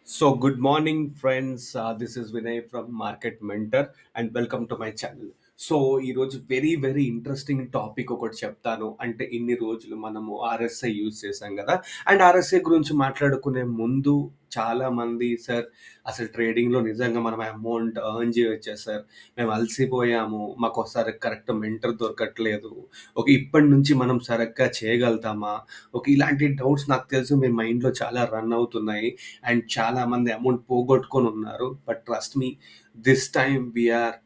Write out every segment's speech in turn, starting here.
So, good morning, friends. This is Vinay from Market Mentor, and welcome to my channel. So ఈరోజు very interesting topic ఒకటి చెప్తాను. అంటే ఇన్ని రోజులు మనము ఆర్ఎస్ఐ యూజ్ చేసాం కదా! అండ్ ఆర్ఎస్ఐ గురించి మాట్లాడుకునే ముందు చాలామంది సార్ అసలు ట్రేడింగ్‌లో నిజంగా మనం అమౌంట్ ఎర్న్ చేయొచ్చా సార్? మేము అలసిపోయాము. మాకోసారి కరెక్ట్ మెంటర్ దొరకట్లేదు. ఇప్పటి నుంచి మనం సరిగ్గా చేయగలుగుతామా? ఇలాంటి డౌట్స్ నాకు తెలుసు మీ మైండ్‌లో చాలా రన్ అవుతున్నాయి. అండ్ చాలామంది అమౌంట్ పోగొట్టుకొని ఉన్నారు. But trust me, this time we are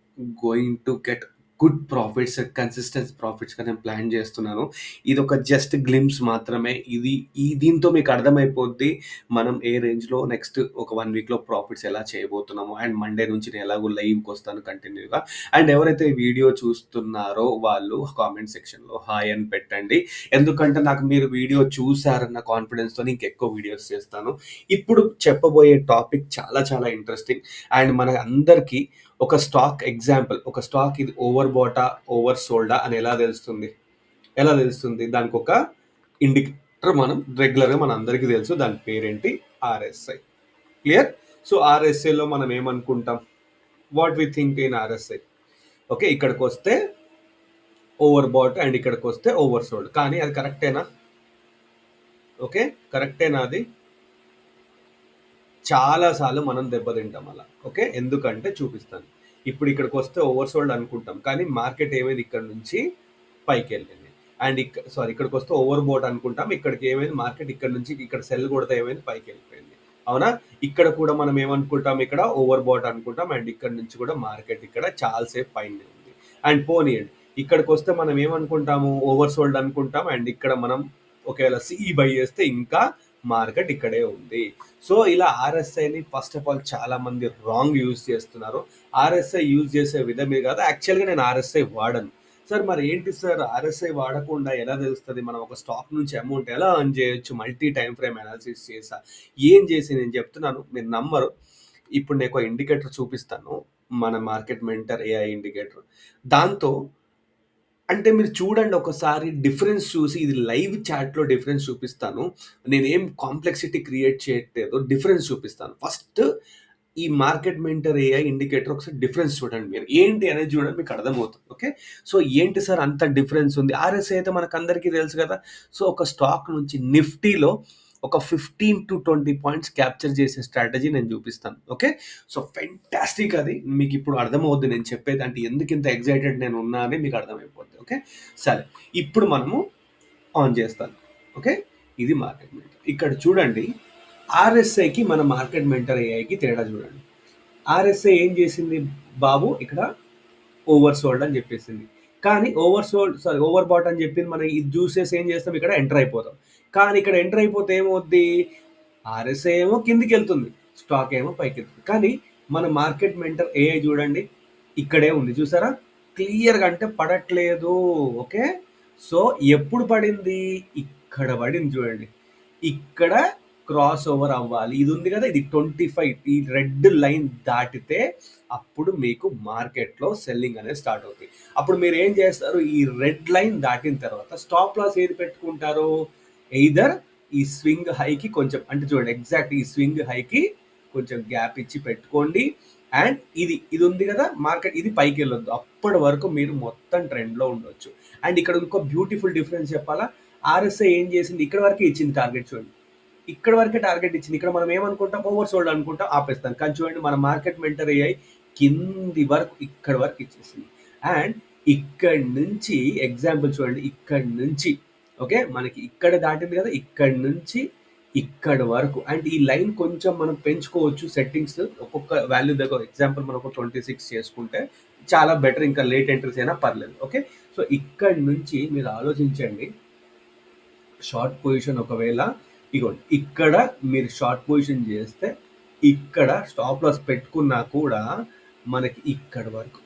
going to get good profits, consistent ప్రాఫిట్స్‌గా నేను ప్లాన్ చేస్తున్నాను. ఇదొక జస్ట్ గ్లింప్స్ మాత్రమే. దీంతో మీకు అర్థమైపోద్ది మనం ఏ రేంజ్‌లో నెక్స్ట్ ఒక 1 వీక్‌లో ప్రాఫిట్స్ ఎలా చేయబోతున్నామో. అండ్ మండే నుంచి నేను ఎలాగో లైవ్‌కొస్తాను కంటిన్యూగా. అండ్ ఎవరైతే ఈ వీడియో చూస్తున్నారో వాళ్ళు కామెంట్ సెక్షన్‌లో హాయ్ అని పెట్టండి. ఎందుకంటే నాకు మీరు వీడియో చూసారన్న కాన్ఫిడెన్స్‌తోని ఇంకెక్కువ వీడియోస్ చేస్తాను. ఇప్పుడు చెప్పబోయే టాపిక్ చాలా ఇంట్రెస్టింగ్. అండ్ మన అందరికీ ఒక స్టాక్ ఎగ్జాంపుల్, ఒక స్టాక్ ఇది ఓవర్ బాటా, ఓవర్ సోల్డా అని ఎలా తెలుస్తుంది? దానికొక ఇండికేటర్ మనం రెగ్యులర్‌గా మనందరికీ తెలుసు. దాని పేరేంటి? ఆర్ఎస్ఐ. క్లియర్? సో, ఆర్ఎస్ఐలో మనం ఏమనుకుంటాం? What we think in RSI? Okay. ఇక్కడికొస్తే ఓవర్ బాట్ అండ్ ఇక్కడికొస్తే ఓవర్ సోల్డ్. కానీ అది కరెక్టేనా? ఓకే. కరెక్టేనా అది? చాలా సార్లు మనం దెబ్బతింటాం అలా. ఓకే. ఎందుకంటే చూపిస్తాను. ఇప్పుడు ఇక్కడికొస్తే ఓవర్ సోల్డ్ అనుకుంటాం. కానీ మార్కెట్ ఏమైంది ఇక్కడ నుంచి పైకెళ్ళింది. అండ్ ఇక్కడికొస్తే ఓవర్ బోట్ అనుకుంటాం. ఇక్కడికి ఏమైంది మార్కెట్ ఇక్కడ నుంచి ఇక్కడ సెల్ కొడితే ఏమైంది పైకెళ్ళిపోయింది. అవునా? ఇక్కడ కూడా మనం ఏమనుకుంటాం, ఇక్కడ ఓవర్ బాట్ అనుకుంటాం. అండ్ ఇక్కడ నుంచి కూడా మార్కెట్ ఇక్కడ చాలా సేపు పైనే ఉంది. అండ్ పోనీయండి. ఇక్కడికొస్తే మనం ఏమనుకుంటాము, ఓవర్ సోల్డ్ అనుకుంటాం. అండ్ ఇక్కడ మనం ఒకవేళ సిఈ బై చేస్తే ఇంకా మార్కెట్ ఇక్కడే ఉంది. సో ఇలా ఆర్ఎస్ఐని ఫస్ట్ ఆఫ్ ఆల్ చాలా మంది రాంగ్ యూజ్ చేస్తున్నారు. ఆర్ఎస్ఐ యూజ్ చేసే విధమే కాదు. యాక్చువల్‌గా నేను ఆర్ఎస్ఐ వాడను. సార్ మరి ఏంటి సార్ ఆర్ఎస్ఐ వాడకుండా ఎలా తెలుస్తది? మనం ఒక స్టాక్ నుంచి అమౌంట్ ఎలా ఎర్న్ చేయొచ్చు? మల్టీ టైమ్ ఫ్రేమ్ అనాలిసిస్ చేసా. ఏం చేసి నేను చెప్తున్నాను, మీరు నమ్మరు. ఇప్పుడు నేను ఒక ఇండికేటర్ చూపిస్తాను. మన మార్కెట్ మెంటర్ ఏఐ ఇండికేటర్. దాంతో అంటే మీరు చూడండి ఒకసారి డిఫరెన్స్ చూసి, ఇది లైవ్ చాట్‌లో డిఫరెన్స్ చూపిస్తాను. నేనేం కాంప్లెక్సిటీ క్రియేట్ చేయట్లేదు. డిఫరెన్స్ చూపిస్తాను. ఫస్ట్ ఈ మార్కెట్ మెంటర్ ఏఐ ఇండికేటర్ ఒకసారి డిఫరెన్స్ చూడండి మీరు. ఏంటి అనేది చూడండి మీకు అర్థమవుతుంది. ఓకే. సో ఏంటి సార్ అంత డిఫరెన్స్ ఉంది? ఆర్ఎస్ఐ అయితే మనకందరికీ తెలుసు కదా! సో ఒక స్టాక్ నుంచి నిఫ్టీలో ఒక 15-20 పాయింట్స్ క్యాప్చర్ చేసే స్ట్రాటజీ నేను చూపిస్తాను. ఓకే. సో ఫెంటాస్టిక్ అది. మీకిప్పుడు అర్థమవుద్ది నేను చెప్పేది. అంటే ఎందుకింత ఎక్సైటెడ్ నేను ఉన్నా అని మీకు అర్థమైపోద్ది. ఓకే. సరే. ఇప్పుడు మనము ఆన్ చేస్తాను. ఓకే. ఇది మార్కెట్ మెంటర్. ఇక్కడ చూడండి ఆర్ఎస్ఐకి మన మార్కెట్ మెంటర్ ఏఐకి తేడా చూడండి. ఆర్ఎస్ఐ ఏం చేసింది బాబు, ఇక్కడ ఓవర్ సోల్డ్ అని చెప్పేసింది. కానీ ఓవర్ బాట్ అని చెప్పింది. మనం ఇది చూసేసి ఏం చేస్తాం, ఇక్కడ ఎంటర్ అయిపోతాం. కానీ ఇక్కడ ఎంటర్ అయిపోతే ఏమవుద్ది, ఆర్ఎస్ఐ ఏమో కిందికి వెళ్తుంది, స్టాక్ ఏమో పైకి వెళ్తుంది. కానీ మన మార్కెట్ మెంటర్ ఏఐ చూడండి ఇక్కడే ఉంది. చూసారా క్లియర్‌గా, అంటే పడట్లేదు. ఓకే. సో ఎప్పుడు పడింది, ఇక్కడ పడింది చూడండి. ఇక్కడ క్రాస్ ఓవర్ అవ్వాలి. ఇది ఉంది కదా, ఇది 25, ఈ రెడ్ లైన్ దాటితే అప్పుడు మీకు మార్కెట్‌లో సెల్లింగ్ అనేది స్టార్ట్ అవుతుంది. అప్పుడు మీరు ఏం చేస్తారు, ఈ రెడ్ లైన్ దాటిన తర్వాత స్టాప్ లాస్ ఏది పెట్టుకుంటారు, ఎయిదర్ ఈ స్వింగ్ హైకి కొంచెం, అంటే చూడండి ఎగ్జాక్ట్ ఈ స్వింగ్ హైకి కొంచెం గ్యాప్ ఇచ్చి పెట్టుకోండి. అండ్ ఇది ఉంది కదా మార్కెట్, ఇది పైకి వెళ్ళొద్దు. అప్పటి వరకు మీరు మొత్తం ట్రెండ్‌లో ఉండొచ్చు. అండ్ ఇక్కడ ఇంకో బ్యూటిఫుల్ డిఫరెన్స్ చెప్పాలా, ఆర్ఎస్ఐ ఏం చేసింది, ఇక్కడ వరకే ఇచ్చింది టార్గెట్ చూడండి. ఇక్కడ వరకే టార్గెట్ ఇచ్చింది. ఇక్కడ మనం ఏమనుకుంటాం, ఓవర్ సోల్డ్ అనుకుంటాం, ఆపేస్తాం. కానీ చూడండి మన మార్కెట్ మెంటర్ ఏఐ కింది వరకు ఇక్కడ వరకు ఇచ్చేసింది. అండ్ ఇక్కడి నుంచి ఎగ్జాంపుల్ చూడండి, ఇక్కడి నుంచి ఓకే మనకి ఇక్కడ దాటింది కదా, ఇక్కడి నుంచి ఇక్కడి వరకు. అండ్ ఈ లైన్ కొంచెం మనం పెంచుకోవచ్చు సెట్టింగ్స్. ఒక్కొక్క వాల్యూ దగ్గర ఎగ్జాంపుల్ మనం ఒక 26 చేసుకుంటే చాలా బెటర్. ఇంకా లేట్ ఎంట్రీస్ అయినా పర్లేదు. ఓకే. సో ఇక్కడి నుంచి మీరు ఆలోచించండి, షార్ట్ పొజిషన్ ఒకవేళ ఇగోండి ఇక్కడ మీరు షార్ట్ పొజిషన్ చేస్తే, ఇక్కడ స్టాప్ లాస్ పెట్టుకున్నా కూడా మనకి ఇక్కడ వరకు,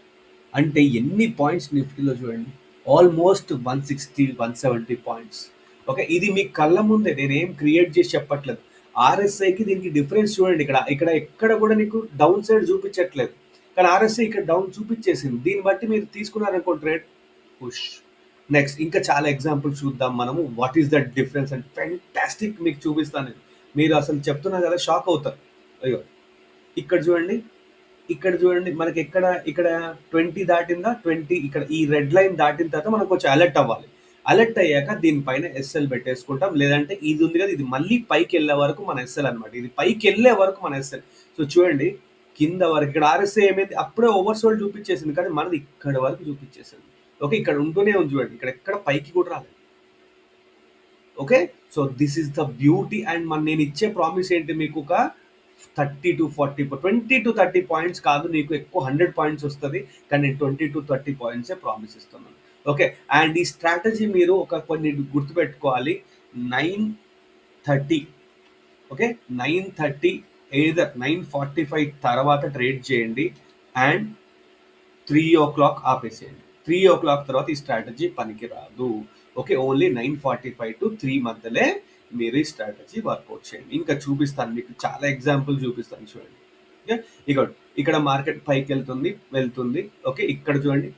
అంటే ఎన్ని పాయింట్స్ నిఫ్టీలో చూడండి, ఆల్మోస్ట్ 160-170 పాయింట్స్. ఓకే. ఇది మీ కళ్ళ ముందే, నేనేం క్రియేట్ చేసి చెప్పట్లేదు. ఆర్ఎస్ఐకి దీనికి డిఫరెన్స్ చూడండి. ఇక్కడ ఎక్కడ కూడా నీకు డౌన్ సైడ్ చూపించట్లేదు. కానీ ఆర్ఎస్ఐ ఇక్కడ డౌన్ చూపించేసింది. దీన్ని బట్టి మీరు తీసుకున్నారనుకో ట్రేడ్, పుష్. నెక్స్ట్ ఇంకా చాలా ఎగ్జాంపుల్స్ చూద్దాం మనము. What is that difference and fantastic మీకు చూపిస్తాను. మీరు అసలు చెప్తున్నా కదా షాక్ అవుతారు. అయ్యో ఇక్కడ చూడండి, ఇక్కడ చూడండి మనకి ఇక్కడ 20 దాటిందా, 20 ఇక్కడ ఈ రెడ్ లైన్ దాటిన తర్వాత మనం కొంచెం అలర్ట్ అవ్వాలి. అలర్ట్ అయ్యాక దీనిపైన ఎస్ఎల్ పెట్టేసుకుంటాం. లేదంటే ఇది ఉంది కదా, ఇది మళ్ళీ పైకి వెళ్ళే వరకు మన ఎస్ఎల్ అనమాట. ఇది పైకి వెళ్ళే వరకు మన ఎస్ఎల్. సో చూడండి కింద వరకు ఇక్కడ ఆర్ఎస్ఐ ఏమైంది, అప్పుడే ఓవర్ సోల్డ్ చూపించేసింది, కానీ మనది ఇక్కడ వరకు చూపించేసింది. ఓకే, ఇక్కడ ఉంటూనే ఉంది చూడండి, ఇక్కడ ఎక్కడ పైకి కూడా రాలేదు. Okay, so this is the beauty. And నేను ఇచ్చే ప్రామిస్ ఏంటి, మీకు ఒక 30 to 40 20 to 30 పాయింట్స్ కాదు, నీకు ఎక్కువ 100 పాయింట్స్ వస్తుంది, కానీ నేను 20 to 30 పాయింట్సే ప్రామిస్ ఇస్తున్నాను. ఓకే, అండ్ ఈ స్ట్రాటజీ మీరు కొన్ని గుర్తుపెట్టుకోవాలి. 9:30, ఓకే, 9:30 ఏదర్ 9:45 తర్వాత ట్రేడ్ చేయండి అండ్ 3 o'clock ఆపేసేయండి. 3 o'clock తర్వాత ఈ స్ట్రాటజీ పనికి రాదు. ఓకే, ఓన్లీ 9:45 to 3 మధ్యలో మీరు ఈ స్ట్రాటజీ వర్కౌట్ చేయండి. ఇంకా చూపిస్తాను మీకు, చాలా ఎగ్జాంపుల్ చూపిస్తాను చూడండి. ఓకే, ఇక్కడ మార్కెట్ పైకి వెళ్తుంది. ఓకే, ఇక్కడ చూడండి,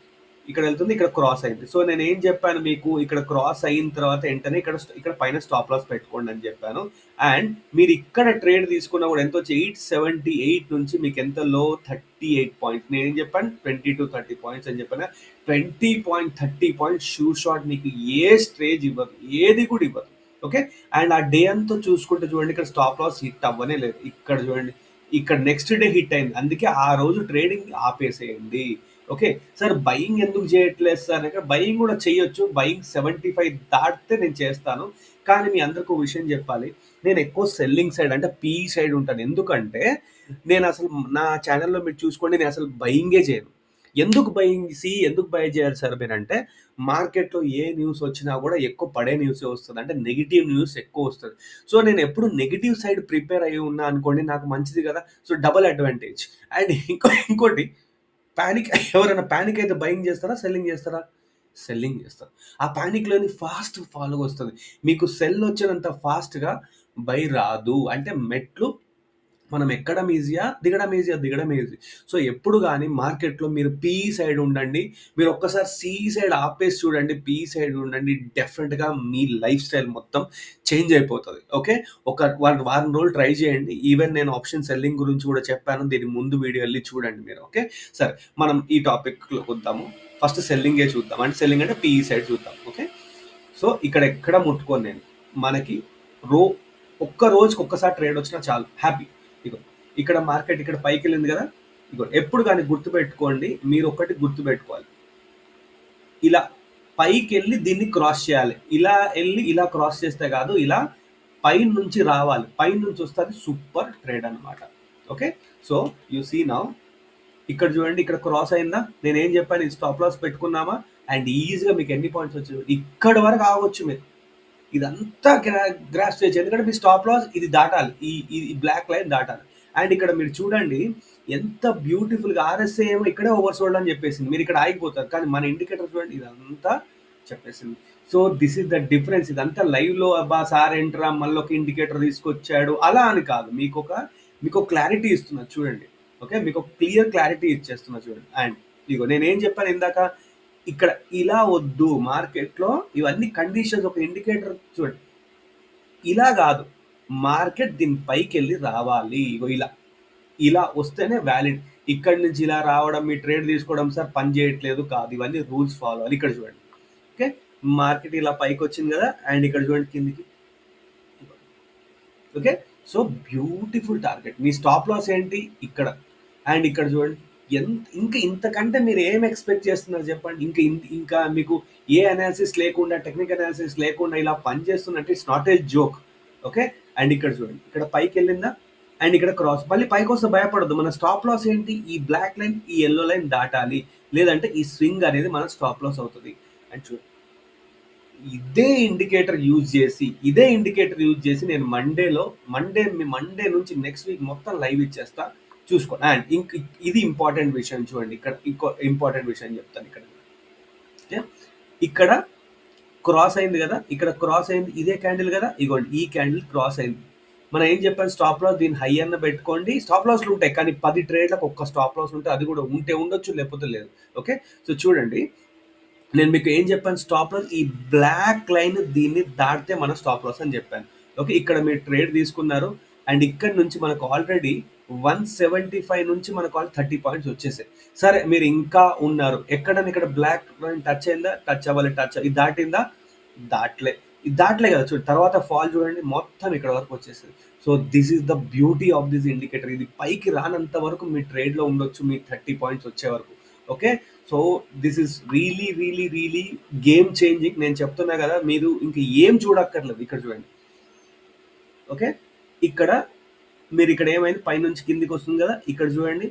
ఇక్కడ వెళ్తుంది, ఇక్కడ క్రాస్ అయింది. సో నేను ఏం చెప్పాను మీకు, ఇక్కడ క్రాస్ అయిన తర్వాత వెంటనే ఇక్కడ పైన స్టాప్ లాస్ పెట్టుకోండి అని చెప్పాను. అండ్ మీరు ఇక్కడ ట్రేడ్ తీసుకున్నా కూడా ఎంత వచ్చి 878 నుంచి మీకు ఎంత లో 38 పాయింట్స్. నేను ఏం చెప్పాను, 20 to 30 పాయింట్స్ అని చెప్పాను. 20.30 పాయింట్స్ షూ షాట్ మీకు ఏ స్ట్రేజ్ ఇవ్వదు, ఏది కూడా ఇవ్వదు. ఓకే, అండ్ ఆ డే అంతా చూసుకుంటే చూడండి, ఇక్కడ స్టాప్ లాస్ హిట్ అవ్వనే లేదు. ఇక్కడ చూడండి, ఇక్కడ నెక్స్ట్ డే హిట్ అయింది, అందుకే ఆ రోజు ట్రేడింగ్ ఆపేసేయండి. ఓకే సార్, బయింగ్ ఎందుకు చేయట్లేదు సార్, ఇక్కడ బయింగ్ కూడా చేయొచ్చు. బయింగ్ 75 దాటితే నేను చేస్తాను, కానీ మీ అందరికీ ఒక విషయం చెప్పాలి, నేను ఎక్కువ సెల్లింగ్ సైడ్ అంటే పీ సైడ్ ఉంటాను. ఎందుకంటే నేను అసలు నా ఛానల్లో మీరు చూసుకోండి, నేను అసలు బయింగే చేయను. ఎందుకు బై చేయాలి సార్ మీరు అంటే, మార్కెట్లో ఏ న్యూస్ వచ్చినా కూడా ఎక్కువ పడే న్యూసే వస్తుంది, అంటే నెగిటివ్ న్యూస్ ఎక్కువ వస్తుంది. సో నేను ఎప్పుడు నెగిటివ్ సైడ్ ప్రిపేర్ అయ్యి ఉన్నా అనుకోండి, నాకు మంచిది కదా. So double advantage. అండ్ ఇంకోటి ఎవరైనా ప్యానిక్ అయితే బయింగ్ చేస్తారా, సెల్లింగ్ చేస్తారా? సెల్లింగ్ చేస్తారు. ఆ ప్యానిక్లోని ఫాస్ట్ ఫాలో వస్తుంది. మీకు సెల్ వచ్చినంత ఫాస్ట్గా బై రాదు. అంటే మెట్లు మనం ఎక్కడం ఈజీయా, దిగడం ఈజీ. సో ఎప్పుడు కానీ మార్కెట్లో మీరు పీ సైడ్ ఉండండి. మీరు ఒక్కసారి సి సైడ్ ఆపేసి చూడండి, పీ సైడ్ ఉండండి, డెఫినెట్గా మీ లైఫ్ స్టైల్ మొత్తం చేంజ్ అయిపోతుంది. ఓకే, ఒక వారం రోజులు ట్రై చేయండి. ఈవెన్ నేను ఆప్షన్ సెల్లింగ్ గురించి కూడా చెప్పాను, దీని ముందు వీడియో వెళ్ళి చూడండి మీరు. ఓకే, సరే మనం ఈ టాపిక్లో వద్దాము. ఫస్ట్ సెల్లింగే చూద్దాం, అంటే సెల్లింగ్ అంటే పీ సైడ్ చూద్దాం. ఓకే, సో ఎక్కడ ముట్టుకోను నేను, మనకి ఒక్క రోజుకి ఒక్కసారి ట్రేడ్ వచ్చినా చాలు, హ్యాపీ. ఇక్కడ మార్కెట్ ఇక్కడ పైకి వెళ్ళింది కదా, ఎప్పుడు కానీ గుర్తుపెట్టుకోండి, మీరు ఒకటి గుర్తుపెట్టుకోవాలి, ఇలా పైకి వెళ్ళి దీన్ని క్రాస్ చేయాలి. ఇలా వెళ్ళి ఇలా క్రాస్ చేస్తే కాదు, ఇలా పైన నుంచి రావాలి, పైన నుంచి వస్తే అది సూపర్ ట్రేడ్ అనమాట. Okay, so you see now, ఇక్కడ చూడండి, ఇక్కడ క్రాస్ అయిందా, నేను ఏం చెప్పాను, ఇది స్టాప్ లాస్ పెట్టుకున్నామా, అండ్ ఈజీగా మీకు ఎన్ని పాయింట్స్ వచ్చాయి, ఇక్కడ వరకు ఆగొచ్చు మీరు. ఇదంతా గ్రాస్ చేయొచ్చు, ఎందుకంటే మీ స్టాప్ లాస్ ఇది దాటాలి, ఈ బ్లాక్ లైన్ దాటాలి. అండ్ ఇక్కడ మీరు చూడండి ఎంత బ్యూటిఫుల్గా ఆర్ఎస్ఐ ఏమో ఇక్కడే ఓవర్ సోల్డ్ అని చెప్పేసింది, మీరు ఇక్కడ ఆగిపోతారు, కానీ మన ఇండికేటర్ చూడండి ఇదంతా చెప్పేసింది. So this is the difference. ఇదంతా లైవ్లో అబ్బా సార్ ఎంట్రా మళ్ళీ ఒక ఇండికేటర్ తీసుకొచ్చాడు అలా అని కాదు, మీకు క్లారిటీ ఇస్తున్నా చూడండి. ఓకే, మీకు క్లియర్ క్లారిటీ ఇచ్చేస్తున్నా చూడండి. అండ్ నేనేం చెప్పాను ఇందాక, ఇక్కడ ఇలా వద్దు మార్కెట్లో, ఇవన్నీ కండిషన్స్. ఒక ఇండికేటర్ చూడండి, ఇలా కాదు, మార్కెట్ దీని పైకి వెళ్ళి రావాలి, ఇలా వస్తేనే వ్యాలిడ్. ఇక్కడ నుంచి ఇలా రావడం, మీ ట్రేడ్ తీసుకోవడం సార్ పని చేయట్లేదు కాదు, ఇవన్నీ రూల్స్ ఫాలో అవ్వాలి. ఇక్కడ చూడండి, ఓకే, మార్కెట్ ఇలా పైకి వచ్చింది కదా, అండ్ ఇక్కడ చూడండి కిందికి. Okay, so beautiful target. మీ స్టాప్ లాస్ ఏంటి ఇక్కడ, అండ్ ఇక్కడ చూడండి. ఇంతకంటే మీరు ఏం ఎక్స్పెక్ట్ చేస్తున్నారు చెప్పండి. ఇంకా మీకు ఏ అనాలిసిస్ లేకుండా, టెక్నికల్ అనాలిసిస్ లేకుండా ఇలా పని చేస్తున్నట్టు it's not a joke. Okay, and ఇక్కడ చూడండి, ఇక్కడ పైకి వెళ్ళిందా, అండ్ ఇక్కడ క్రాస్, మళ్ళీ పైకి వస్తే భయపడద్దు. మన స్టాప్ లాస్ ఏంటి, ఈ బ్లాక్ లైన్, ఈ ఎల్లో లైన్ దాటాలి, లేదంటే ఈ స్వింగ్ అనేది మన స్టాప్ లాస్ అవుతుంది. అండ్ చూడండి, ఇదే ఇండికేటర్ యూజ్ చేసి నేను మండే నుంచి నెక్స్ట్ వీక్ మొత్తం లైవ్ ఇచ్చేస్తా, చూసుకోండి. అండ్ ఇది ఇంపార్టెంట్ విషయం చూడండి, ఇక్కడ ఇంకో ఇంపార్టెంట్ విషయం చెప్తాను. ఇక్కడ క్రాస్ అయింది కదా, ఇక్కడ క్రాస్ అయింది, ఇదే క్యాండిల్ కదా, ఇగోండి ఈ క్యాండిల్ క్రాస్ అయింది. మనం ఏం చెప్పాను, స్టాప్ లాస్ దీన్ని హై అన్న పెట్టుకోండి. స్టాప్ లాస్లు ఉంటాయి, కానీ 10 ట్రేడ్లకు ఒక్క స్టాప్ లాస్ ఉంటే, అది కూడా ఉండొచ్చు, లేకపోతే లేదు. ఓకే, సో చూడండి, నేను మీకు ఏం చెప్పాను, స్టాప్ లాస్ ఈ బ్లాక్ లైన్ దీన్ని దాటితే మన స్టాప్ లాస్ అని చెప్పాను. ఓకే, ఇక్కడ మీరు ట్రేడ్ తీసుకున్నారు, అండ్ ఇక్కడ నుంచి మనకు ఆల్రెడీ 175 నుంచి మనకు 30 పాయింట్స్ వచ్చేసాయి. సరే మీరు ఇంకా ఉన్నారు, ఎక్కడన్నా ఇక్కడ బ్లాక్ లైన్ టచ్ అయిందా, టచ్ అవ్వాలి, ఇది దాటిందా, దాట్లే, ఇది దాట్లే కదా చూడండి. తర్వాత ఫాల్ చూడండి, మొత్తం ఇక్కడ వరకు వచ్చేసింది. So this is the beauty of this indicator. ఇది పైకి రానంత వరకు మీ ట్రేడ్లో ఉండొచ్చు, మీ 30 పాయింట్స్ వచ్చే వరకు. Okay, so this is really really really game changing. నేను చెప్తున్నా కదా, మీరు ఇంక ఏం చూడక్కర్లేదు. ఇక్కడ చూడండి, ఓకే, ఇక్కడ మీరు ఇక్కడ ఏమైంది, పైనుంచి కిందికి వస్తుంది కదా, ఇక్కడ చూడండి,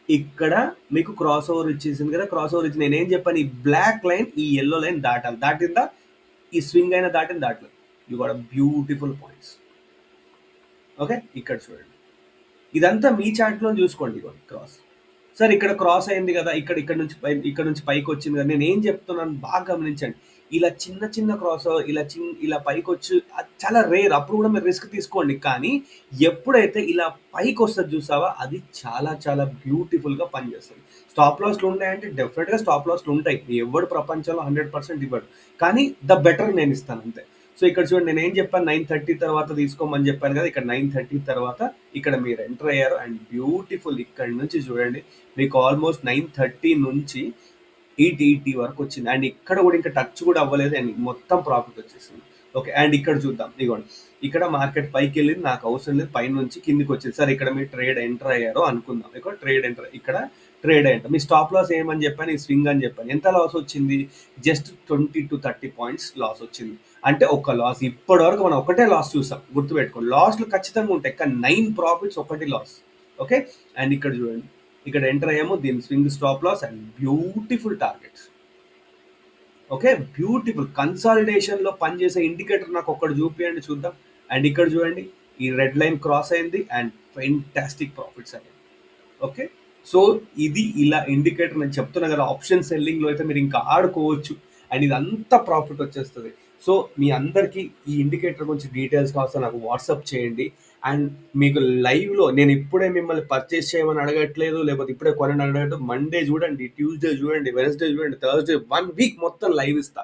ఇక్కడ మీకు క్రాస్ ఓవర్ ఇచ్చేసింది కదా. క్రాస్ ఓవర్ ఇచ్చి నేనేం చెప్పాను, ఈ బ్లాక్ లైన్ ఈ ఎల్లో లైన్ దాటాలి. దాటిందా, ఈ స్వింగ్ అయినా దాటలేదు. You got beautiful points. Okay, ఇక్కడ చూడండి, ఇదంతా మీ చార్ట్లో చూసుకోండి. ఇవ్వండి క్రాస్. సార్ ఇక్కడ క్రాస్ అయింది కదా, ఇక్కడ నుంచి పైకి వచ్చింది కదా. నేను ఏం చెప్తున్నాను బాగా గమనించండి. ఇలా చిన్న చిన్న క్రాస్ ఇలా పైకి వచ్చి చాలా రేర్. అప్పుడు కూడా మీరు రిస్క్ తీసుకోండి. కానీ ఎప్పుడైతే ఇలా పైకి వస్తుంది చూసావా, అది చాలా చాలా బ్యూటిఫుల్గా పనిచేస్తుంది. స్టాప్ లాస్లు ఉన్నాయంటే డెఫినెట్గా స్టాప్ లాస్లు ఉంటాయి. ఎవడు ప్రపంచంలో 100% ఇవ్వడు, కానీ ద బెటర్ నేను ఇస్తాను అంతే. సో ఇక్కడ చూడండి, నేను ఏం చెప్పాను, 9:30 తర్వాత తీసుకోమని చెప్పాను కదా. ఇక్కడ 9:30 తర్వాత ఇక్కడ మీరు ఎంటర్ అయ్యారు. అండ్ బ్యూటిఫుల్ ఇక్కడ నుంచి చూడండి, మీకు ఆల్మోస్ట్ 9:30 నుంచి 8:80 వరకు వచ్చింది. అండ్ ఇక్కడ కూడా ఇంకా టచ్ కూడా అవ్వలేదు, అండ్ మొత్తం ప్రాఫిట్ వచ్చేసింది. ఓకే, అండ్ ఇక్కడ చూద్దాం. ఇదిగోండి, ఇక్కడ మార్కెట్ పైకి వెళ్ళింది, నాకు అవసరం లేదు, పై నుంచి కిందికి వచ్చింది. సార్ ఇక్కడ మీరు ట్రేడ్ ఎంటర్ అయ్యారో అనుకుందాం. ఇక్కడ ట్రేడ్ అయ్యారు. మీ స్టాప్ లాస్ ఏమని చెప్పాను, ఈ స్వింగ్ అని చెప్పాను. ఎంత లాస్ వచ్చింది, జస్ట్ 20 to 30 పాయింట్స్ లాస్ వచ్చింది. అంటే ఒక లాస్. ఇప్పటి వరకు మనం ఒకటే లాస్ చూసాం, గుర్తుపెట్టుకోండి. లాస్లు ఖచ్చితంగా ఉంటాయి, కానీ 9 ప్రాఫిట్స్, ఒకటి లాస్. ఓకే, అండ్ ఇక్కడ చూడండి, ఇక్కడ ఎంటర్ అయ్యాము, దీని swing, stop loss and beautiful targets. Okay, beautiful consolidation లో పనిచేసే ఇండికేటర్ నాకు ఒక్కటి చూపియండి చూద్దాం. అండ్ ఇక్కడ చూడండి, ఈ రెడ్ లైన్ క్రాస్ అయింది అండ్ ఫెంటాస్టిక్ ప్రాఫిట్స్ అయ్యాయి. ఓకే, సో ఇది ఇలా ఇండికేటర్. నేను చెప్తున్నా కదా, ఆప్షన్ సెల్లింగ్ లో అయితే మీరు ఇంకా ఆడుకోవచ్చు, అండ్ ఇది అంతా ప్రాఫిట్ వచ్చేస్తుంది. సో మీ అందరికీ ఈ ఇండికేటర్ గురించి డీటెయిల్స్ కావాల్సిన నాకు వాట్సాప్ చేయండి. అండ్ మీకు లైవ్లో నేను ఇప్పుడే మిమ్మల్ని పర్చేస్ చేయమని అడగట్లేదు, లేకపోతే ఇప్పుడే కొనని అడగట్లేదు. మండే చూడండి, ట్యూస్డే చూడండి, వెనస్డే చూడండి, థర్స్డే, 1 వీక్ మొత్తం లైవ్ ఇస్తా.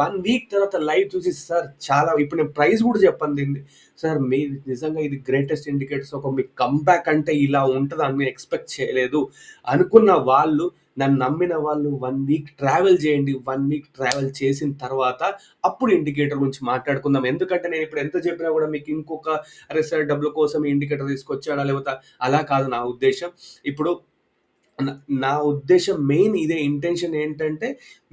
1 వీక్ తర్వాత లైవ్ చూసి సార్ చాలా, ఇప్పుడు నేను ప్రైస్ కూడా చెప్పండి దీన్ని, సార్ మీ నిజంగా ఇది గ్రేటెస్ట్ ఇండికేటర్స్, ఒక మీ కంబ్యాక్ అంటే ఇలా ఉంటుంది అని నేను ఎక్స్పెక్ట్ చేయలేదు అనుకున్న వాళ్ళు, నన్ను నమ్మిన వాళ్ళు 1 వీక్ ట్రావెల్ చేయండి. 1 వీక్ ట్రావెల్ చేసిన తర్వాత అప్పుడు ఇండికేటర్ గురించి మాట్లాడుకుందాం. ఎందుకంటే నేను ఇప్పుడు ఎంత చెప్పినా కూడా మీకు ఇంకొక, అరే సార్ డబ్బుల కోసం ఇండికేటర్ తీసుకొచ్చాడా, లేకపోతే అలా కాదు నా ఉద్దేశం. ఇప్పుడు నా ఉద్దేశం మెయిన్ ఇదే. ఇంటెన్షన్ ఏంటంటే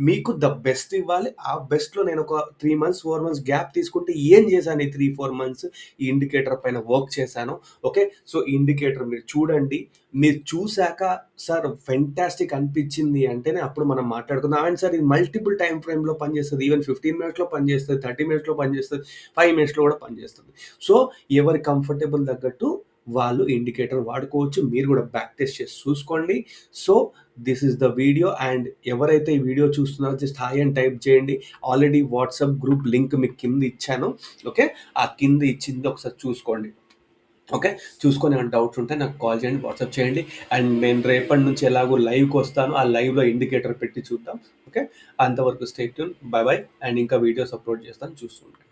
మీకు ద బెస్ట్ ఇవ్వాలి. ఆ బెస్ట్లో నేను ఒక 3 months 4 months గ్యాప్ తీసుకుంటే ఏం చేశాను, ఈ 3-4 months ఈ ఇండికేటర్ పైన వర్క్ చేశాను. ఓకే, సో ఇండికేటర్ మీరు చూడండి. మీరు చూశాక సార్ ఫెంటాస్టిక్ అనిపించింది అంటేనే అప్పుడు మనం మాట్లాడుకుందాం. అండ్ సార్ ఇది మల్టిపుల్ టైం ఫ్రేమ్లో పనిచేస్తుంది, ఈవెన్ 15 minutesలో పనిచేస్తుంది, 30 minutesలో పనిచేస్తుంది, 5 minutesలో కూడా పనిచేస్తుంది. సో ఎవరి కంఫర్టబుల్ తగ్గట్టు వాళ్ళు ఇండికేటర్ వాడుకోవచ్చు. మీరు కూడా బ్యాక్ టెస్ట్ చేసి చూసుకోండి. So this is the video. And ఎవరైతే ఈ వీడియో చూస్తున్నారో జస్ట్ హాయ్ అని టైప్ చేయండి. ఆల్రెడీ వాట్సాప్ గ్రూప్ లింక్ మీకు కింద ఇచ్చాను. ఓకే, ఆ కింద ఇచ్చింది ఒకసారి చూసుకోండి. ఓకే, చూసుకొని ఏమైనా డౌట్స్ ఉంటే నాకు కాల్ చేయండి, వాట్సాప్ చేయండి. అండ్ నేను రేపటి నుంచి ఎలాగో లైవ్కి వస్తాను, ఆ లైవ్లో ఇండికేటర్ పెట్టి చూద్దాం. ఓకే, అంతవరకు stay tune, by by. And ఇంకా వీడియోస్ అప్లోడ్ చేస్తాను, చూస్తుంటాను.